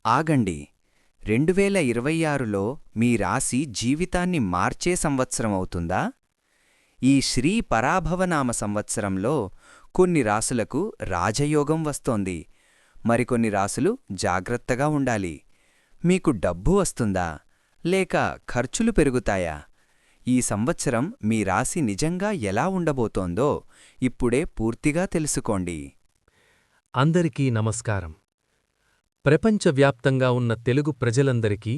ఆగండి. 2026లో మీ రాశి జీవితాన్ని మార్చే సంవత్సరమవుతుందా? ఈ శ్రీ పరాభవనామ సంవత్సరంలో కొన్ని రాసులకు రాజయోగం వస్తోంది. మరికొన్ని రాసులు జాగ్రత్తగా ఉండాలి. మీకు డబ్బు వస్తుందా? లేక ఖర్చులు పెరుగుతాయా? ఈ సంవత్సరం మీ రాశి నిజంగా ఎలా ఉండబోతోందో ఇప్పుడే పూర్తిగా తెలుసుకోండి. అందరికీ నమస్కారం. ప్రపంచవ్యాప్తంగా ఉన్న తెలుగు ప్రజలందరికీ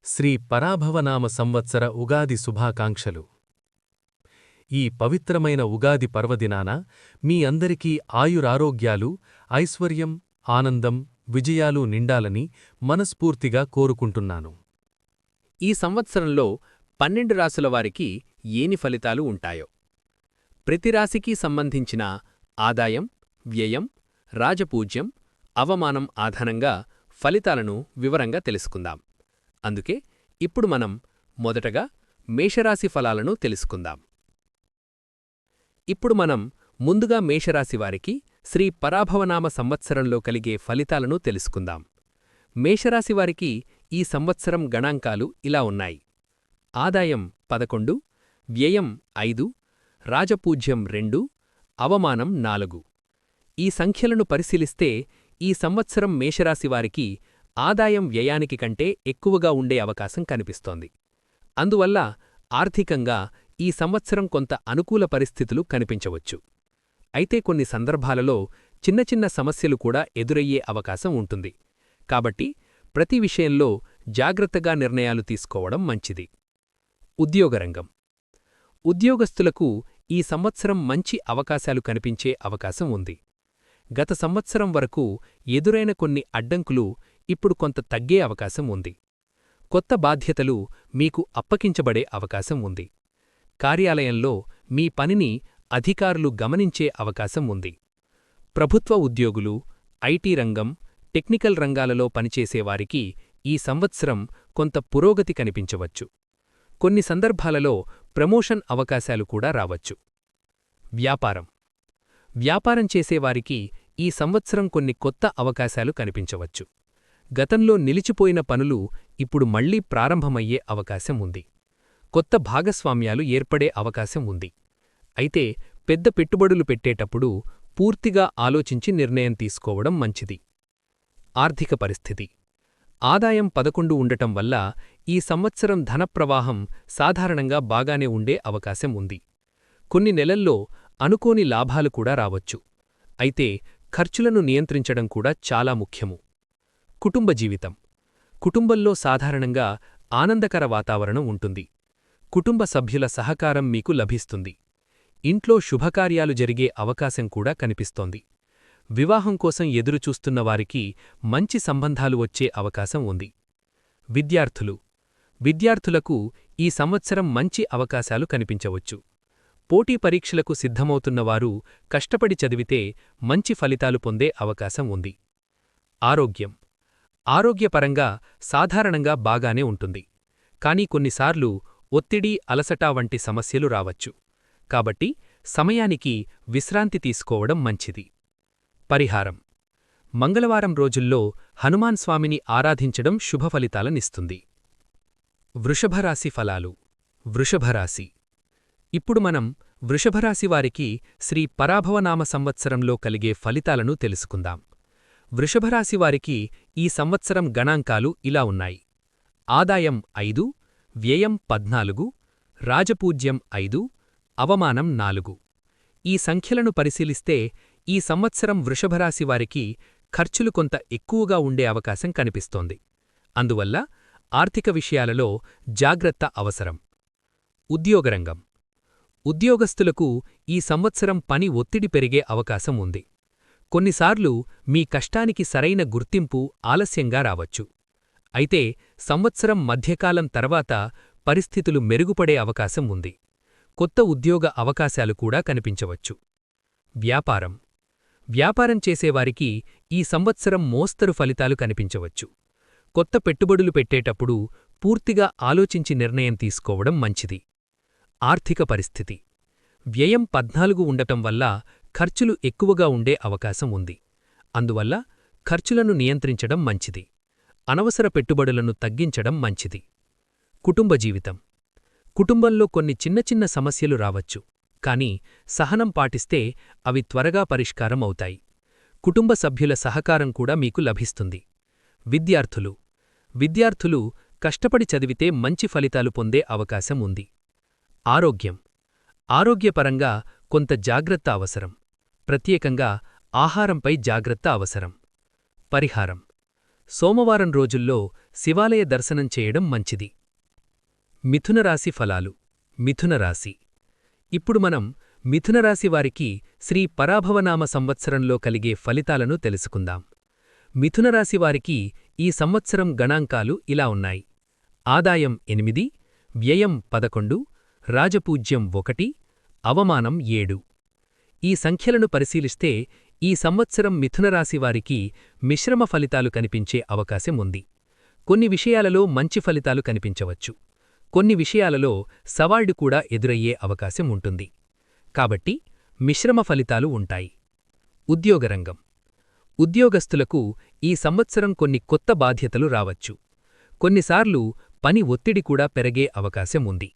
శ్రీ పరాభవనామ సంవత్సర ఉగాది శుభాకాంక్షలు. ఈ పవిత్రమైన ఉగాది పర్వదినాన మీ అందరికీ ఆయురారోగ్యాలు, ఐశ్వర్యం, ఆనందం, విజయాలు నిండాలని మనస్ఫూర్తిగా కోరుకుంటున్నాను. ఈ సంవత్సరంలో 12 రాసుల వారికి ఏని ఫలితాలు ఉంటాయో, ప్రతి రాశికి సంబంధించిన ఆదాయం, వ్యయం, రాజపూజ్యం, అవమానం ఆధారంగా ఫలితాలను వివరంగా తెలుసుకుందాం. అందుకే ఇప్పుడు మనం మొదటగా మేషరాశి ఫలాలను తెలుసుకుందాం. ఇప్పుడు మనం ముందుగా మేషరాశి వారికి శ్రీ పరాభవనామ సంవత్సరంలో కలిగే ఫలితాలను తెలుసుకుందాం. మేషరాశి వారికి ఈ సంవత్సరం గణాంకాలు ఇలా ఉన్నాయి: ఆదాయం 11, వ్యయం 5, రాజపూజ్యం 2, అవమానం 4. ఈ సంఖ్యలను పరిశీలిస్తే ఈ సంవత్సరం మేషరాశివారికి ఆదాయం వ్యయానికి కంటే ఎక్కువగా ఉండే అవకాశం కనిపిస్తోంది. అందువల్ల ఆర్థికంగా ఈ సంవత్సరం కొంత అనుకూల పరిస్థితులు కనిపించవచ్చు. అయితే కొన్ని సందర్భాలలో చిన్న చిన్న సమస్యలు కూడా ఎదురయ్యే అవకాశం ఉంటుంది. కాబట్టి ప్రతి విషయంలో జాగ్రత్తగా నిర్ణయాలు తీసుకోవడం మంచిది. ఉద్యోగరంగం. ఉద్యోగస్తులకు ఈ సంవత్సరం మంచి అవకాశాలు కనిపించే అవకాశం ఉంది. గత సంవత్సరం వరకు ఎదురైన కొన్ని అడ్డంకులు ఇప్పుడు కొంత తగ్గే అవకాశం ఉంది. కొత్త బాధ్యతలు మీకు అప్పగించబడే అవకాశం ఉంది. కార్యాలయంలో మీ పనిని అధికారులు గమనించే అవకాశం ఉంది. ప్రభుత్వ ఉద్యోగులు, ఐటీ రంగం, టెక్నికల్ రంగాలలో పనిచేసేవారికి ఈ సంవత్సరం కొంత పురోగతి కనిపించవచ్చు. కొన్ని సందర్భాలలో ప్రమోషన్ అవకాశాలు కూడా రావచ్చు. వ్యాపారం. వ్యాపారం చేసేవారికి ఈ సంవత్సరం కొన్ని కొత్త అవకాశాలు కనిపించవచ్చు. గతంలో నిలిచిపోయిన పనులు ఇప్పుడు మళ్లీ ప్రారంభమయ్యే అవకాశం ఉంది. కొత్త భాగస్వామ్యాలు ఏర్పడే అవకాశం ఉంది. అయితే పెద్ద పెట్టుబడులు పెట్టేటప్పుడు పూర్తిగా ఆలోచించి నిర్ణయం తీసుకోవడం మంచిది. ఆర్థిక పరిస్థితి. ఆదాయం 11 ఉండటం వల్ల ఈ సంవత్సరం ధనప్రవాహం సాధారణంగా బాగానే ఉండే అవకాశం ఉంది. కొన్ని నెలల్లో అనుకోని లాభాలు కూడా రావచ్చు. అయితే ఖర్చులను నియంత్రించడం కూడా చాలా ముఖ్యము. కుటుంబ జీవితం. కుటుంబంలో సాధారణంగా ఆనందకర వాతావరణం ఉంటుంది. కుటుంబ సభ్యుల సహకారం మీకు లభిస్తుంది. ఇంట్లో శుభకార్యాలు జరిగే అవకాశం కూడా కనిపిస్తోంది. వివాహం కోసం ఎదురుచూస్తున్నవారికి మంచి సంబంధాలు వచ్చే అవకాశం ఉంది. విద్యార్థులు. విద్యార్థులకు ఈ సంవత్సరం మంచి అవకాశాలు కనిపించవచ్చు. పోటీ పరీక్షలకు సిద్ధమవుతున్నవారు కష్టపడి చదివితే మంచి ఫలితాలు పొందే అవకాశం ఉంది. ఆరోగ్యం. ఆరోగ్యపరంగా సాధారణంగా బాగానే ఉంటుంది. కానీ కొన్నిసార్లు ఒత్తిడి, అలసట వంటి సమస్యలు రావచ్చు. కాబట్టి సమయానికి విశ్రాంతి తీసుకోవడం మంచిది. పరిహారం. మంగళవారం రోజుల్లో హనుమాన్ స్వామిని ఆరాధించడం శుభఫలితాలనిస్తుంది. వృషభరాశి ఫలాలు. వృషభరాశి. ఇప్పుడు మనం వృషభరాశివారికి శ్రీ పరాభవనామ సంవత్సరంలో కలిగే ఫలితాలను తెలుసుకుందాం. వృషభరాశివారికి ఈ సంవత్సరం గణాంకాలు ఇలా ఉన్నాయి: ఆదాయం 5, వ్యయం 14, రాజపూజ్యం 5, అవమానం 4. ఈ సంఖ్యలను పరిశీలిస్తే ఈ సంవత్సరం వృషభరాశివారికి ఖర్చులు కొంత ఎక్కువగా ఉండే అవకాశం కనిపిస్తోంది. అందువల్ల ఆర్థిక విషయాలలో జాగ్రత్త అవసరం. ఉద్యోగరంగం. ఉద్యోగస్తులకు ఈ సంవత్సరం పని ఒత్తిడి పెరిగే అవకాశం ఉంది. కొన్నిసార్లు మీ కష్టానికి సరైన గుర్తింపు ఆలస్యంగా రావచ్చు. అయితే సంవత్సరం మధ్యకాలం తర్వాత పరిస్థితులు మెరుగుపడే అవకాశం ఉంది. కొత్త ఉద్యోగ అవకాశాలు కూడా కనిపించవచ్చు. వ్యాపారం. వ్యాపారం చేసేవారికి ఈ సంవత్సరం మోస్తరు ఫలితాలు కనిపించవచ్చు. కొత్త పెట్టుబడులు పెట్టేటప్పుడు పూర్తిగా ఆలోచించి నిర్ణయం తీసుకోవడం మంచిది. ఆర్థిక పరిస్థితి. వ్యయం 14 ఉండటం వల్ల ఖర్చులు ఎక్కువగా ఉండే అవకాశం ఉంది. అందువల్ల ఖర్చులను నియంత్రించడం మంచిది. అనవసర పెట్టుబడులను తగ్గించడం మంచిది. కుటుంబ జీవితం. కుటుంబంలో కొన్ని చిన్న చిన్న సమస్యలు రావచ్చు, కానీ సహనం పాటిస్తే అవి త్వరగా పరిష్కారం అవుతాయి. కుటుంబ సభ్యుల సహకారం కూడా మీకు లభిస్తుంది. విద్యార్థులు కష్టపడి చదివితే మంచి ఫలితాలు పొందే అవకాశం ఉంది. ఆరోగ్యం. ఆరోగ్యపరంగా కొంత జాగ్రత్త అవసరం. ప్రత్యేకంగా ఆహారంపై జాగ్రత్త అవసరం. పరిహారం. సోమవారం రోజుల్లో శివాలయ దర్శనం చేయడం మంచిది. మిథునరాశి ఫలాలు. మిథునరాశి. ఇప్పుడు మనం మిథునరాశి వారికి శ్రీ పరాభవనామ సంవత్సరంలో కలిగే ఫలితాలను తెలుసుకుందాం. మిథునరాశి వారికి ఈ సంవత్సరం గణాంకాలు ఇలా ఉన్నాయి. ఆదాయం 8, వ్యయం 11, రాజపూజ్యం 1, అవమానం 7. ఈ సంఖ్యలను పరిశీలిస్తే ఈ సంవత్సరం మిథునరాశివారికి మిశ్రమ ఫలితాలు కనిపించే అవకాశం ఉంది. కొన్ని విషయాలలో మంచి ఫలితాలు కనిపించవచ్చు, కొన్ని విషయాలలో సవాళ్లు కూడా ఎదురయ్యే అవకాశం ఉంటుంది. కాబట్టి మిశ్రమ ఫలితాలు ఉంటాయి. ఉద్యోగరంగం. ఉద్యోగస్తులకు ఈ సంవత్సరం కొన్ని కొత్త బాధ్యతలు రావచ్చు. కొన్నిసార్లు పని ఒత్తిడి కూడా పెరిగే అవకాశం ఉంది.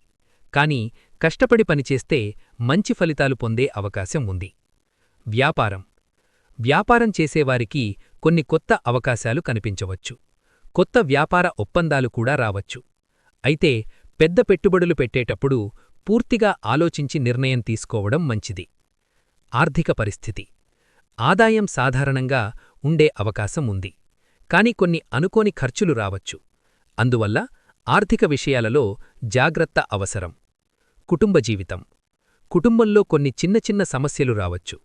కానీ కష్టపడి పనిచేస్తే మంచి ఫలితాలు పొందే అవకాశం ఉంది. వ్యాపారం చేసేవారికి కొన్ని కొత్త అవకాశాలు కనిపించవచ్చు. కొత్త వ్యాపార ఒప్పందాలు కూడా రావచ్చు. అయితే పెద్ద పెట్టుబడులు పెట్టేటప్పుడు పూర్తిగా ఆలోచించి నిర్ణయం తీసుకోవడం మంచిది. ఆర్థిక పరిస్థితి. ఆదాయం సాధారణంగా ఉండే అవకాశం ఉంది, కాని కొన్ని అనుకోని ఖర్చులు రావచ్చు. అందువల్ల ఆర్థిక విషయాలలో జాగ్రత్త అవసరం. కుటుంబ జీవితం. కుటుంబంలో కొన్ని చిన్న చిన్న సమస్యలు రావచ్చు,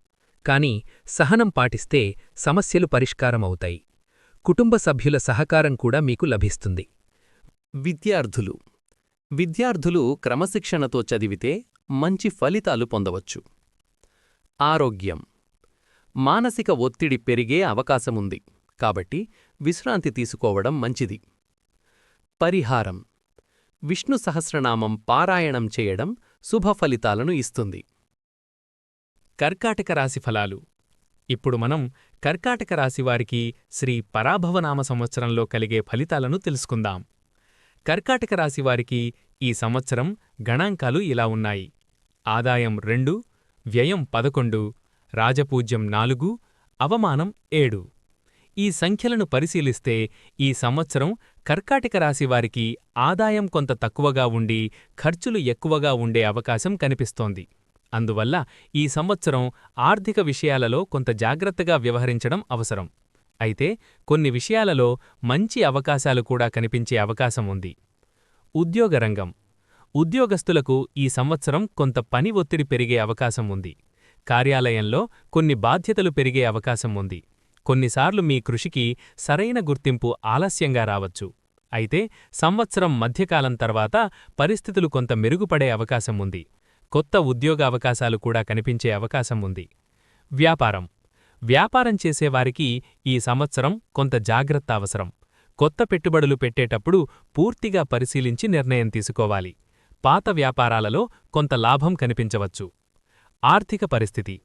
కాని సహనం పాటిస్తే సమస్యలు పరిష్కారమవుతాయి. కుటుంబ సభ్యుల సహకారం కూడా మీకు లభిస్తుంది. విద్యార్థులు క్రమశిక్షణతో చదివితే మంచి ఫలితాలు పొందవచ్చు. ఆరోగ్యం. మానసిక ఒత్తిడి పెరిగే అవకాశముంది, కాబట్టి విశ్రాంతి తీసుకోవడం మంచిది. పరిహారం. విష్ణు సహస్రనామం పారాయణం చేయడం శుభ ఫలితాలను ఇస్తుంది. కర్కాటక రాశి ఫలాలు. ఇప్పుడు మనం కర్కాటక రాశివారికి శ్రీ పరాభవనామ సంవత్సరంలో కలిగే ఫలితాలను తెలుసుకుందాం. కర్కాటక రాశివారికి ఈ సంవత్సరం గణాంకాలు ఇలా ఉన్నాయి. ఆదాయం 2, వ్యయం 11, రాజపూజ్యం 4, అవమానం 7. ఈ సంఖ్యలను పరిశీలిస్తే ఈ సంవత్సరం కర్కాటక రాశివారికి ఆదాయం కొంత తక్కువగా ఉండి ఖర్చులు ఎక్కువగా ఉండే అవకాశం కనిపిస్తోంది. అందువల్ల ఈ సంవత్సరం ఆర్థిక విషయాలలో కొంత జాగ్రత్తగా వ్యవహరించడం అవసరం. అయితే కొన్ని విషయాలలో మంచి అవకాశాలు కూడా కనిపించే అవకాశం ఉంది. ఉద్యోగరంగం. ఉద్యోగస్తులకు ఈ సంవత్సరం కొంత పని ఒత్తిడి పెరిగే అవకాశం ఉంది. కార్యాలయంలో కొన్ని బాధ్యతలు పెరిగే అవకాశం ఉంది. కొన్నిసార్లు మీ కృషికి సరైన గుర్తింపు ఆలస్యంగా రావచ్చు. అయితే సంవత్సరం మధ్యకాలం తర్వాత పరిస్థితులు కొంత మెరుగుపడే అవకాశం ఉంది. కొత్త ఉద్యోగ అవకాశాలు కూడా కనిపించే అవకాశం ఉంది. వ్యాపారం చేసేవారికి ఈ సంవత్సరం కొంత జాగ్రత్త అవసరం. కొత్త పెట్టుబడులు పెట్టేటప్పుడు పూర్తిగా పరిశీలించి నిర్ణయం తీసుకోవాలి. పాత వ్యాపారాలలో కొంత లాభం కనిపించవచ్చు. ఆర్థిక పరిస్థితి.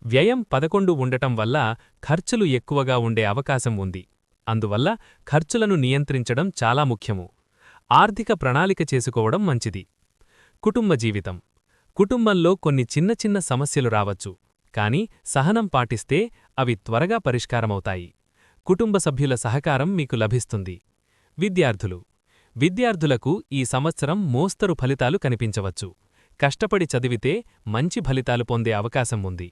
వ్యయం 11 ఉండటం వల్ల ఖర్చులు ఎక్కువగా ఉండే అవకాశం ఉంది. అందువల్ల ఖర్చులను నియంత్రించడం చాలా ముఖ్యము. ఆర్థిక ప్రణాళిక చేసుకోవడం మంచిది. కుటుంబ జీవితం. కుటుంబంలో కొన్ని చిన్న చిన్న సమస్యలు రావచ్చు, కానీ సహనం పాటిస్తే అవి త్వరగా పరిష్కారమవుతాయి. కుటుంబ సభ్యుల సహకారం మీకు లభిస్తుంది. విద్యార్థులకు ఈ సంవత్సరం మోస్తరు ఫలితాలు కనిపించవచ్చు. కష్టపడి చదివితే మంచి ఫలితాలు పొందే అవకాశం ఉంది.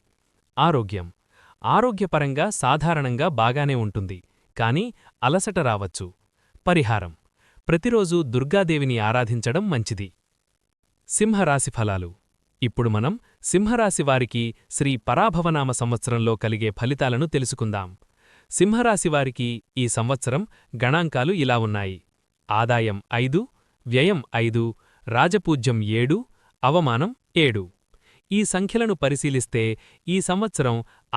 ఆరోగ్యపరంగా సాధారణంగా బాగానే ఉంటుంది, కాని అలసట రావచ్చు. పరిహారం. ప్రతిరోజూ దుర్గాదేవిని ఆరాధించడం మంచిది. సింహరాశి ఫలాలు. ఇప్పుడు మనం సింహరాశివారికి శ్రీ పరాభవనామ సంవత్సరంలో కలిగే ఫలితాలను తెలుసుకుందాం. సింహరాశివారికి ఈ సంవత్సరం గణాంకాలు ఇలా ఉన్నాయి. ఆదాయం 5, వ్యయం 5, రాజపూజ్యం 7, అవమానం 7. ఈ సంఖ్యలను పరిశీలిస్తే ఈ సంవత్సరం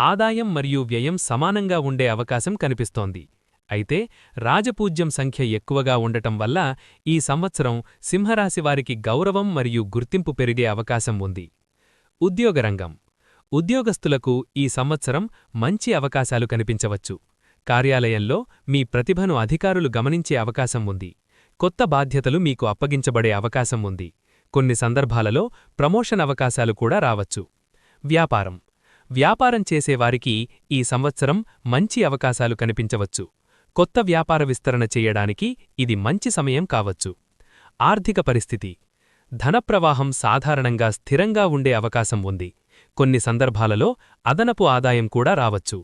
ఆదాయం మరియు వ్యయం సమానంగా ఉండే అవకాశం కనిపిస్తోంది. అయితే రాజపూజ్యం సంఖ్య ఎక్కువగా ఉండటం వల్ల ఈ సంవత్సరం సింహరాశివారికి గౌరవం మరియు గుర్తింపు పెరిగే అవకాశం ఉంది. ఉద్యోగరంగం. ఉద్యోగస్తులకు ఈ సంవత్సరం మంచి అవకాశాలు కనిపించవచ్చు, కార్యాలయంలో మీ ప్రతిభను అధికారులు గమనించే అవకాశం ఉంది. కొత్త బాధ్యతలు మీకు అప్పగించబడే అవకాశం ఉంది. కొన్ని సందర్భాలలో ప్రమోషన్ అవకాశాలు కూడా రావచ్చు. వ్యాపారం చేసేవారికి ఈ సంవత్సరం మంచి అవకాశాలు కనిపించవచ్చు. కొత్త వ్యాపార విస్తరణ చేయడానికి ఇది మంచి సమయం కావచ్చు. ఆర్థిక పరిస్థితి. ధనప్రవాహం సాధారణంగా స్థిరంగా ఉండే అవకాశం ఉంది. కొన్ని సందర్భాలలో అదనపు ఆదాయం కూడా రావచ్చు.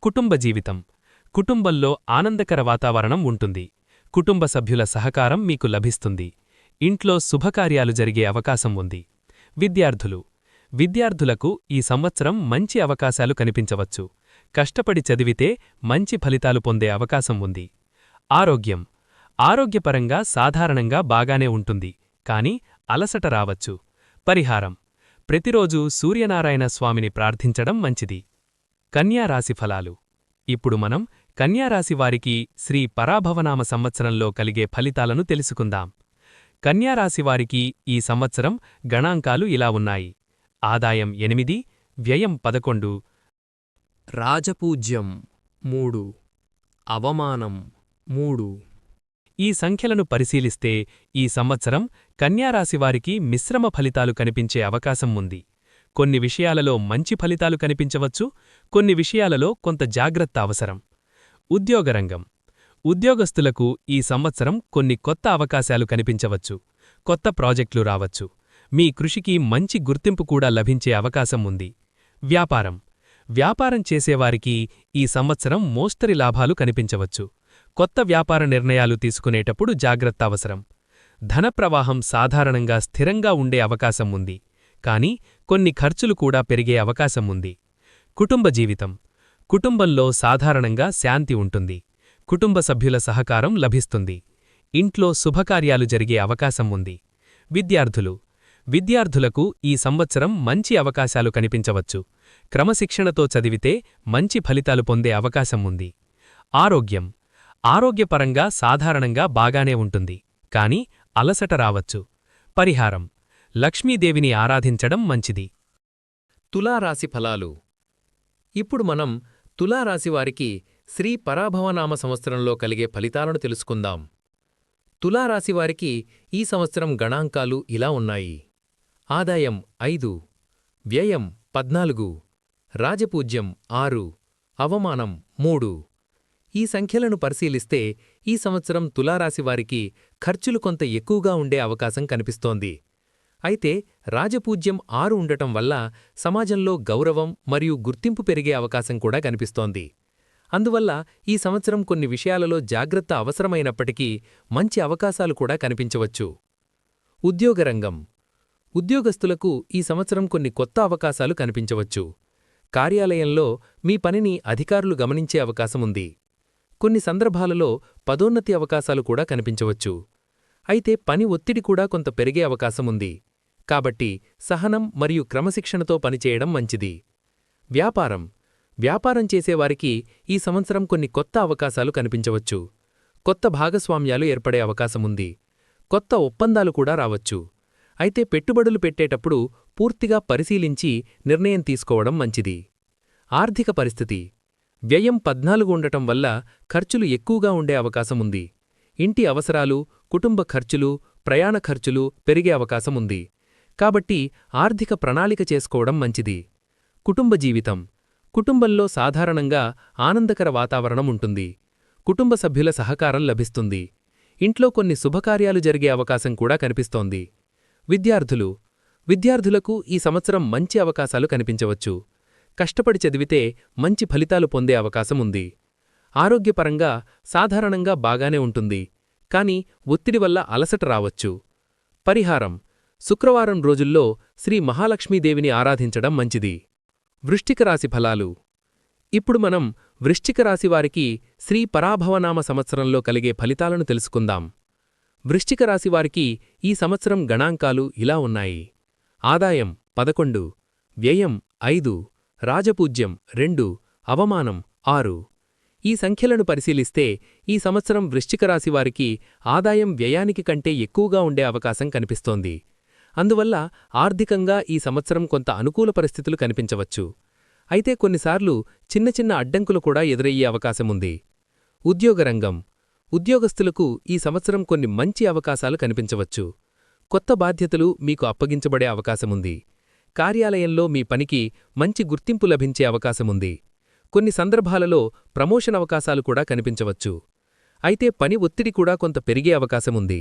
కుటుంబ జీవితం. కుటుంబంలో ఆనందకర వాతావరణం ఉంటుంది. కుటుంబ సభ్యుల సహకారం మీకు లభిస్తుంది. ఇంట్లో శుభకార్యాలు జరిగే అవకాశం ఉంది. విద్యార్థులకు ఈ సంవత్సరం మంచి అవకాశాలు కనిపించవచ్చు. కష్టపడి చదివితే మంచి ఫలితాలు పొందే అవకాశం ఉంది. ఆరోగ్యపరంగా సాధారణంగా బాగానే ఉంటుంది, కాని అలసట రావచ్చు. పరిహారం: ప్రతిరోజూ సూర్యనారాయణ స్వామిని ప్రార్థించడం మంచిది. కన్యారాశి ఫలాలు. ఇప్పుడు మనం కన్యారాశి వారికి శ్రీ పరాభవనామ సంవత్సరంలో కలిగే ఫలితాలను తెలుసుకుందాం. కన్యారాశివారికి ఈ సంవత్సరం గణాంకాలు ఇలా ఉన్నాయి: ఆదాయం 8, వ్యయం 11, రాజపూజ్యం 3, అవమానం 3. ఈ సంఖ్యలను పరిశీలిస్తే ఈ సంవత్సరం కన్యారాశివారికి మిశ్రమ ఫలితాలు కనిపించే అవకాశం ఉంది. కొన్ని విషయాలలో మంచి ఫలితాలు కనిపించవచ్చు, కొన్ని విషయాలలో కొంత జాగ్రత్త అవసరం. ఉద్యోగరంగం. ఉద్యోగస్తులకు ఈ సంవత్సరం కొన్ని కొత్త అవకాశాలు కనిపించవచ్చు. కొత్త ప్రాజెక్టులు రావచ్చు. మీ కృషికి మంచి గుర్తింపు కూడా లభించే అవకాశం ఉంది. వ్యాపారం చేసేవారికి ఈ సంవత్సరం మోస్తరి లాభాలు కనిపించవచ్చు. కొత్త వ్యాపార నిర్ణయాలు తీసుకునేటప్పుడు జాగ్రత్త అవసరం. ధనప్రవాహం సాధారణంగా స్థిరంగా ఉండే అవకాశం ఉంది, కాని కొన్ని ఖర్చులు కూడా పెరిగే అవకాశం ఉంది. కుటుంబ జీవితం. కుటుంబంలో సాధారణంగా శాంతి ఉంటుంది. కుటుంబ సభ్యుల సహకారం లభిస్తుంది. ఇంట్లో శుభకార్యాలు జరిగే అవకాశం ఉంది. విద్యార్థులకు ఈ సంవత్సరం మంచి అవకాశాలు కనిపించవచ్చు. క్రమశిక్షణతో చదివితే మంచి ఫలితాలు పొందే అవకాశం ఉంది. ఆరోగ్యపరంగా సాధారణంగా బాగానే ఉంటుంది, కాని అలసట రావచ్చు. పరిహారం: లక్ష్మీదేవిని ఆరాధించడం మంచిది. తులారాశి ఫలాలు. ఇప్పుడు మనం తులారాశివారికి శ్రీ పరాభవనామ సంవత్సరంలో కలిగే ఫలితాలను తెలుసుకుందాం. తులారాశివారికి ఈ సంవత్సరం గణాంకాలు ఇలా ఉన్నాయి: ఆదాయం 5, వ్యయం 14, రాజపూజ్యం 6, అవమానం 3. ఈ సంఖ్యలను పరిశీలిస్తే ఈ సంవత్సరం తులారాశివారికి ఖర్చులు కొంత ఎక్కువగా ఉండే అవకాశం కనిపిస్తోంది. అయితే రాజపూజ్యం 6 ఉండటం వల్ల సమాజంలో గౌరవం మరియు గుర్తింపు పెరిగే అవకాశం కూడా కనిపిస్తోంది. అందువల్ల ఈ సంవత్సరం కొన్ని విషయాలలో జాగ్రత్త అవసరమైనప్పటికీ మంచి అవకాశాలు కూడా కనిపించవచ్చు. ఉద్యోగరంగం. ఉద్యోగస్తులకు ఈ సంవత్సరం కొన్ని కొత్త అవకాశాలు కనిపించవచ్చు. కార్యాలయంలో మీ పనిని అధికారులు గమనించే అవకాశముంది. కొన్ని సందర్భాలలో పదోన్నతి అవకాశాలు కూడా కనిపించవచ్చు. అయితే పని ఒత్తిడి కూడా కొంత పెరిగే అవకాశముంది. కాబట్టి సహనం మరియు క్రమశిక్షణతో పనిచేయడం మంచిది. వ్యాపారం చేసేవారికి ఈ సంవత్సరం కొన్ని కొత్త అవకాశాలు కనిపించవచ్చు. కొత్త భాగస్వామ్యాలు ఏర్పడే అవకాశముంది. కొత్త ఒప్పందాలు కూడా రావచ్చు. అయితే పెట్టుబడులు పెట్టేటప్పుడు పూర్తిగా పరిశీలించి నిర్ణయం తీసుకోవడం మంచిది. ఆర్థిక పరిస్థితి. వ్యయం 14 ఉండటం వల్ల ఖర్చులు ఎక్కువగా ఉండే అవకాశముంది. ఇంటి అవసరాలు, కుటుంబ ఖర్చులు, ప్రయాణ ఖర్చులు పెరిగే అవకాశముంది. కాబట్టి ఆర్థిక ప్రణాళిక చేసుకోవడం మంచిది. కుటుంబ జీవితం. కుటుంబంలో సాధారణంగా ఆనందకర వాతావరణం ఉంటుంది. కుటుంబ సభ్యుల సహకారం లభిస్తుంది. ఇంట్లో కొన్ని శుభకార్యాలు జరిగే అవకాశం కూడా కనిపిస్తోంది. విద్యార్థులకు ఈ సంవత్సరం మంచి అవకాశాలు కనిపించవచ్చు. కష్టపడి చదివితే మంచి ఫలితాలు పొందే అవకాశముంది. ఆరోగ్యపరంగా సాధారణంగా బాగానే ఉంటుంది, కాని ఒత్తిడి వల్ల అలసట రావచ్చు. పరిహారం: శుక్రవారం రోజుల్లో శ్రీ మహాలక్ష్మీదేవిని ఆరాధించడం మంచిది. వృశ్చిక రాశి ఫలాలు. ఇప్పుడు మనం వృశ్చిక రాశివారికి శ్రీ పరాభవనామ సంవత్సరంలో కలిగే ఫలితాలను తెలుసుకుందాం. వృశ్చిక రాశివారికి ఈ సంవత్సరం గణాంకాలు ఇలా ఉన్నాయి: ఆదాయం 11, వ్యయం 5, రాజపూజ్యం 2, అవమానం 6. ఈ సంఖ్యలను పరిశీలిస్తే ఈ సంవత్సరం వృశ్చిక రాశివారికి ఆదాయం వ్యయానికి కంటే ఎక్కువగా ఉండే అవకాశం కనిపిస్తోంది. అందువల్ల ఆర్థికంగా ఈ సంవత్సరం కొంత అనుకూల పరిస్థితులు కనిపించవచ్చు. అయితే కొన్నిసార్లు చిన్న చిన్న అడ్డంకులు కూడా ఎదురయ్యే అవకాశముంది. ఉద్యోగరంగం. ఉద్యోగస్తులకు ఈ సంవత్సరం కొన్ని మంచి అవకాశాలు కనిపించవచ్చు. కొత్త బాధ్యతలు మీకు అప్పగించబడే అవకాశముంది. కార్యాలయంలో మీ పనికి మంచి గుర్తింపు లభించే అవకాశముంది. కొన్ని సందర్భాలలో ప్రమోషన్ అవకాశాలు కూడా కనిపించవచ్చు. అయితే పని ఒత్తిడి కూడా కొంత పెరిగే అవకాశముంది.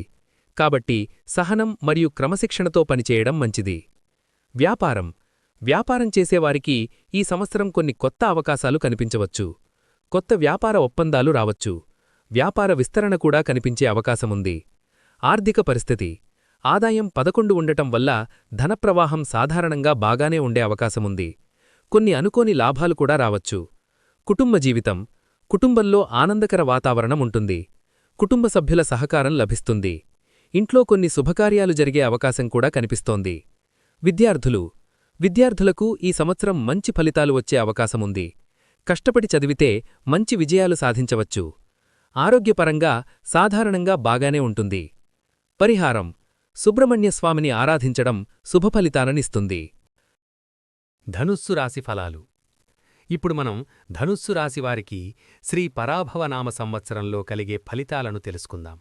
కాబట్టి సహనం మరియు క్రమశిక్షణతో పనిచేయడం మంచిది. వ్యాపారం. వ్యాపారం చేసేవారికి ఈ సంవత్సరం కొన్ని కొత్త అవకాశాలు కనిపించవచ్చు. కొత్త వ్యాపార ఒప్పందాలు రావచ్చు. వ్యాపార విస్తరణ కూడా కనిపించే అవకాశముంది. ఆర్థిక పరిస్థితి. ఆదాయం 11 ఉండటం వల్ల ధనప్రవాహం సాధారణంగా బాగానే ఉండే అవకాశముంది. కొన్ని అనుకోని లాభాలు కూడా రావచ్చు. కుటుంబ జీవితం. కుటుంబంలో ఆనందకర వాతావరణం ఉంటుంది. కుటుంబ సభ్యుల సహకారం లభిస్తుంది. ఇంట్లో కొన్ని శుభకార్యాలు జరిగే అవకాశం కూడా కనిపిస్తోంది. విద్యార్థులు. విద్యార్థులకు ఈ సంవత్సరం మంచి ఫలితాలు వచ్చే అవకాశముంది. కష్టపడి చదివితే మంచి విజయాలు సాధించవచ్చు. ఆరోగ్యపరంగా సాధారణంగా బాగానే ఉంటుంది. పరిహారం. సుబ్రహ్మణ్యస్వామిని ఆరాధించడం శుభఫలితాలనిస్తుంది. ధనుస్సు రాశి ఫలాలు. ఇప్పుడు మనం ధనుస్సు రాశివారికి శ్రీ పరాభవనామ సంవత్సరంలో కలిగే ఫలితాలను తెలుసుకుందాం.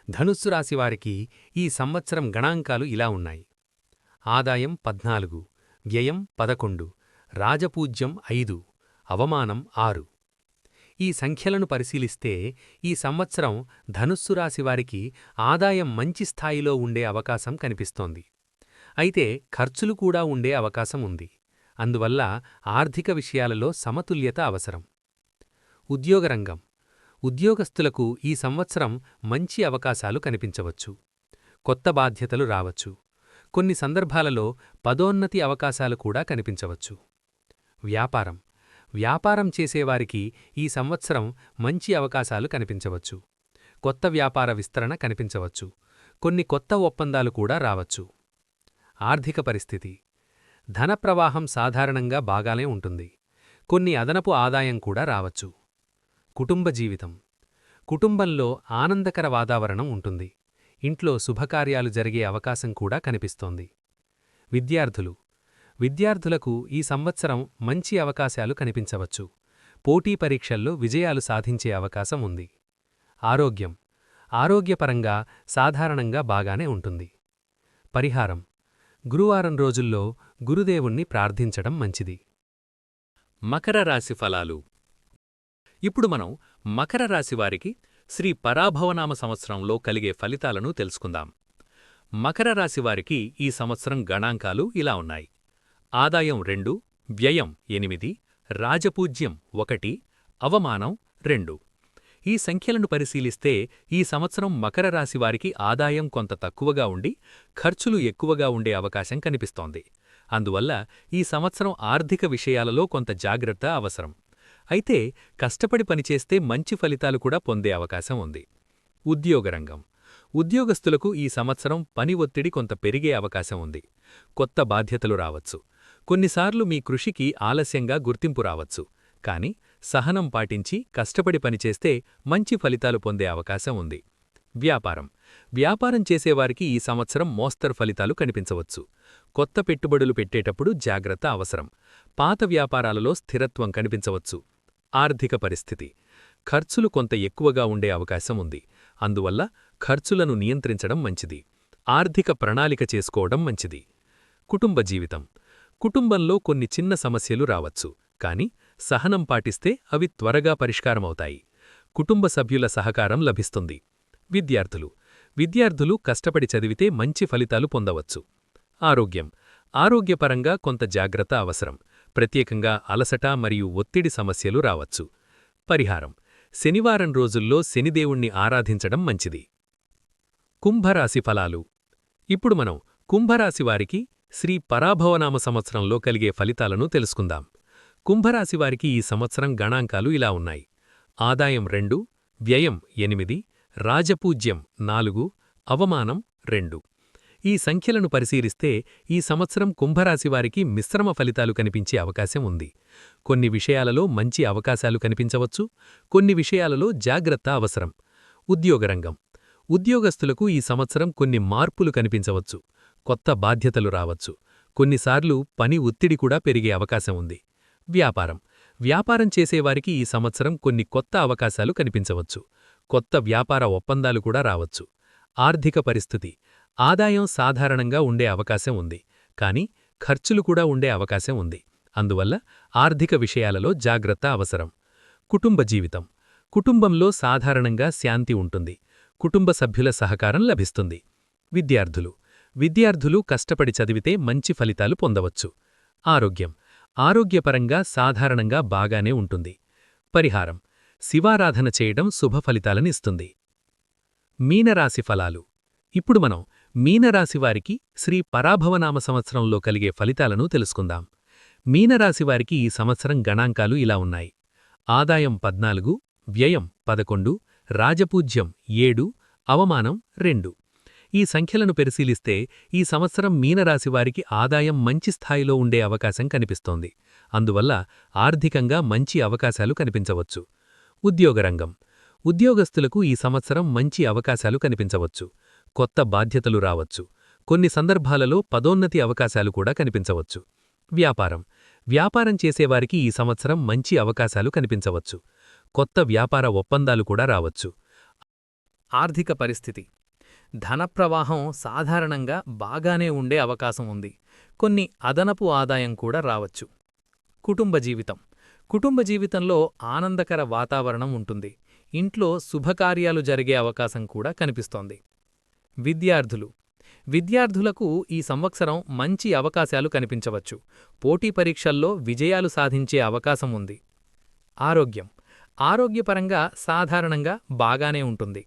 ధనుస్సు రాశివారికి ఈ సంవత్సరం గణాంకాలు ఇలా ఉన్నాయి. ఆదాయం 14, వ్యయం 11, రాజపూజ్యం 5, అవమానం 6. ఈ సంఖ్యలను పరిశీలిస్తే ఈ సంవత్సరం ధనుస్సు రాశివారికి ఆదాయం మంచి స్థాయిలో ఉండే అవకాశం కనిపిస్తోంది. అయితే ఖర్చులు కూడా ఉండే అవకాశం ఉంది. అందువల్ల ఆర్థిక విషయాలలో సమతుల్యత అవసరం. ఉద్యోగరంగం. ఉద్యోగస్తులకు ఈ సంవత్సరం మంచి అవకాశాలు కనిపించవచ్చు. కొత్త బాధ్యతలు రావచ్చు. కొన్ని సందర్భాలలో పదోన్నతి అవకాశాలు కూడా కనిపించవచ్చు. వ్యాపారం. వ్యాపారం చేసేవారికి ఈ సంవత్సరం మంచి అవకాశాలు కనిపించవచ్చు. కొత్త వ్యాపార విస్తరణ కనిపించవచ్చు. కొన్ని కొత్త ఒప్పందాలు కూడా రావచ్చు. ఆర్థిక పరిస్థితి. ధన ప్రవాహం సాధారణంగా బాగానే ఉంటుంది. కొన్ని అదనపు ఆదాయం కూడా రావచ్చు. కుటుంబ జీవితం. కుటుంబంలో ఆనందకర వాతావరణం ఉంటుంది. ఇంట్లో శుభకార్యాలు జరిగే అవకాశం కూడా కనిపిస్తోంది. విద్యార్థులు. విద్యార్థులకు ఈ సంవత్సరం మంచి అవకాశాలు కనిపించవచ్చు. పోటీ పరీక్షల్లో విజయాలు సాధించే అవకాశం ఉంది. ఆరోగ్యం. ఆరోగ్యపరంగా సాధారణంగా బాగానే ఉంటుంది. పరిహారం. గురువారం రోజుల్లో గురుదేవుణ్ణి ప్రార్థించడం మంచిది. మకర రాశి ఫలాలు. ఇప్పుడు మనం మకర రాశివారికి శ్రీ పరాభవనామ సంవత్సరంలో కలిగే ఫలితాలను తెలుసుకుందాం. మకర రాశివారికి ఈ సంవత్సరం గణాంకాలు ఇలా ఉన్నాయి. ఆదాయం 2, వ్యయం 8, రాజపూజ్యం 1, అవమానం 2. ఈ సంఖ్యలను పరిశీలిస్తే ఈ సంవత్సరం మకర రాశివారికి ఆదాయం కొంత తక్కువగా ఉండి ఖర్చులు ఎక్కువగా ఉండే అవకాశం కనిపిస్తోంది. అందువల్ల ఈ సంవత్సరం ఆర్థిక విషయాలలో కొంత జాగ్రత్త అవసరం. అయితే కష్టపడి పనిచేస్తే మంచి ఫలితాలు కూడా పొందే అవకాశం ఉంది. ఉద్యోగరంగం. ఉద్యోగస్తులకు ఈ సంవత్సరం పని ఒత్తిడి కొంత పెరిగే అవకాశం ఉంది. కొత్త బాధ్యతలు రావచ్చు. కొన్నిసార్లు మీ కృషికి ఆలస్యంగా గుర్తింపు రావచ్చు. కాని సహనం పాటించి కష్టపడి పనిచేస్తే మంచి ఫలితాలు పొందే అవకాశం ఉంది. వ్యాపారం. వ్యాపారం చేసేవారికి ఈ సంవత్సరం మోస్తరు ఫలితాలు కనిపించవచ్చు. కొత్త పెట్టుబడులు పెట్టేటప్పుడు జాగ్రత్త అవసరం. పాత వ్యాపారాలలో స్థిరత్వం కనిపించవచ్చు. ఆర్థిక పరిస్థితి. ఖర్చులు కొంత ఎక్కువగా ఉండే అవకాశం ఉంది. అందువల్ల ఖర్చులను నియంత్రించడం మంచిది. ఆర్థిక ప్రణాళిక చేసుకోవడం మంచిది. కుటుంబ జీవితం. కుటుంబంలో కొన్ని చిన్న సమస్యలు రావచ్చు. కాని సహనం పాటిస్తే అవి త్వరగా పరిష్కారమవుతాయి. కుటుంబ సభ్యుల సహకారం లభిస్తుంది. విద్యార్థులు. విద్యార్థులు కష్టపడి చదివితే మంచి ఫలితాలు పొందవచ్చు. ఆరోగ్యం. ఆరోగ్యపరంగా కొంత జాగ్రత్త అవసరం. ప్రత్యేకంగా అలసట మరియు ఒత్తిడి సమస్యలు రావచ్చు. పరిహారం. శనివారం రోజుల్లో శనిదేవుణ్ణి ఆరాధించడం మంచిది. కుంభరాశి ఫలాలు. ఇప్పుడు మనం కుంభరాశివారికి శ్రీ పరాభవనామ సంవత్సరంలో కలిగే ఫలితాలను తెలుసుకుందాం. కుంభరాశివారికి ఈ సంవత్సరం గణాంకాలు ఇలా ఉన్నాయి. ఆదాయం 2, వ్యయం 8, రాజపూజ్యం 4, అవమానం 2. ఈ సంఖ్యలను పరిశీలిస్తే ఈ సంవత్సరం కుంభరాశివారికి మిశ్రమ ఫలితాలు కనిపించే అవకాశం ఉంది. కొన్ని విషయాలలో మంచి అవకాశాలు కనిపించవచ్చు. కొన్ని విషయాలలో జాగ్రత్త అవసరం. ఉద్యోగరంగం. ఉద్యోగస్తులకు ఈ సంవత్సరం కొన్ని మార్పులు కనిపించవచ్చు. కొత్త బాధ్యతలు రావచ్చు. కొన్నిసార్లు పని ఒత్తిడి కూడా పెరిగే అవకాశం ఉంది. వ్యాపారం చేసేవారికి ఈ సంవత్సరం కొన్ని కొత్త అవకాశాలు కనిపించవచ్చు. కొత్త వ్యాపార ఒప్పందాలు కూడా రావచ్చు. ఆర్థిక పరిస్థితి: ఆదాయం సాధారణంగా ఉండే అవకాశం ఉంది, కానీ ఖర్చులు కూడా ఉండే అవకాశం ఉంది. అందువల్ల ఆర్థిక విషయాలలో జాగ్రత్త అవసరం. కుటుంబ జీవితం: కుటుంబంలో సాధారణంగా శాంతి ఉంటుంది. కుటుంబ సభ్యుల సహకారం లభిస్తుంది. విద్యార్థులు కష్టపడి చదివితే మంచి ఫలితాలు పొందవచ్చు. ఆరోగ్యపరంగా సాధారణంగా బాగానే ఉంటుంది. పరిహారం: శివారాధన చేయడం శుభ ఫలితాలనిస్తుంది. మీనరాశి ఫలాలు: ఇప్పుడు మనం మీనరాశివారికి శ్రీ పరాభవనామ సంవత్సరంలో కలిగే ఫలితాలను తెలుసుకుందాం. మీనరాశివారికి ఈ సంవత్సరం గణాంకాలు ఇలా ఉన్నాయి: ఆదాయం 14, వ్యయం 11, రాజపూజ్యం 7, అవమానం 2. ఈ సంఖ్యలను పరిశీలిస్తే ఈ సంవత్సరం మీనరాశివారికి ఆదాయం మంచి స్థాయిలో ఉండే అవకాశం కనిపిస్తోంది. అందువల్ల ఆర్థికంగా మంచి అవకాశాలు కనిపించవచ్చు. ఉద్యోగరంగం: ఉద్యోగస్తులకు ఈ సంవత్సరం మంచి అవకాశాలు కనిపించవచ్చు. కొత్త బాధ్యతలు రావచ్చు. కొన్ని సందర్భాలలో పదోన్నతి అవకాశాలు కూడా కనిపించవచ్చు. వ్యాపారం చేసేవారికి ఈ సంవత్సరం మంచి అవకాశాలు కనిపించవచ్చు. కొత్త వ్యాపార ఒప్పందాలు కూడా రావచ్చు. ఆర్థిక పరిస్థితి: ధనప్రవాహం సాధారణంగా బాగానే ఉండే అవకాశం ఉంది. కొన్ని అదనపు ఆదాయం కూడా రావచ్చు. కుటుంబ జీవితంలో ఆనందకర వాతావరణం ఉంటుంది. ఇంట్లో శుభకార్యాలు జరిగే అవకాశం కూడా కనిపిస్తోంది. విద్యార్థులకు ఈ సంవత్సరం మంచి అవకాశాలు కనిపించవచ్చు. పోటీ పరీక్షల్లో విజయాలు సాధించే అవకాశం ఉంది. ఆరోగ్యపరంగా సాధారణంగా బాగానే ఉంటుంది.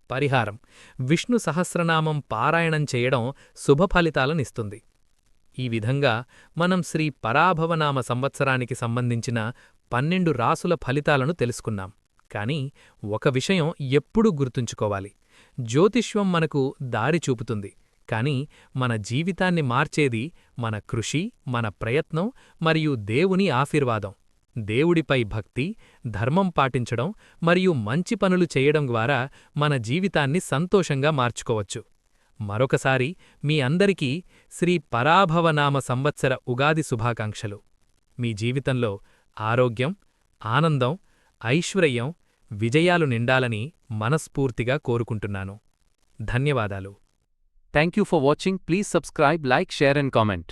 పరిహారం: విష్ణు సహస్రనామం పారాయణం చేయడం శుభఫలితాలనిస్తుంది. ఈ విధంగా మనం శ్రీ పరాభవనామ సంవత్సరానికి సంబంధించిన 12 రాసుల ఫలితాలను తెలుసుకున్నాం. కానీ ఒక విషయం ఎప్పుడూ గుర్తుంచుకోవాలి: జ్యోతిష్యం మనకు దారి చూపుతుంది, కానీ మన జీవితాన్ని మార్చేది మన కృషి, మన ప్రయత్నం మరియు దేవుని ఆశీర్వాదం. దేవుడిపై భక్తి, ధర్మం పాటించడం మరియు మంచి పనులు చేయడం ద్వారా మన జీవితాన్ని సంతోషంగా మార్చుకోవచ్చు. మరొకసారి మీ అందరికీ శ్రీ పరాభవనామ సంవత్సర ఉగాది శుభాకాంక్షలు. మీ జీవితంలో ఆరోగ్యం, ఆనందం, ఐశ్వర్యం, విజయాలు నిండాలని మనస్ఫూర్తిగా కోరుకుంటున్నాను. ధన్యవాదాలు. Thank you for watching. Please subscribe, like, share and comment.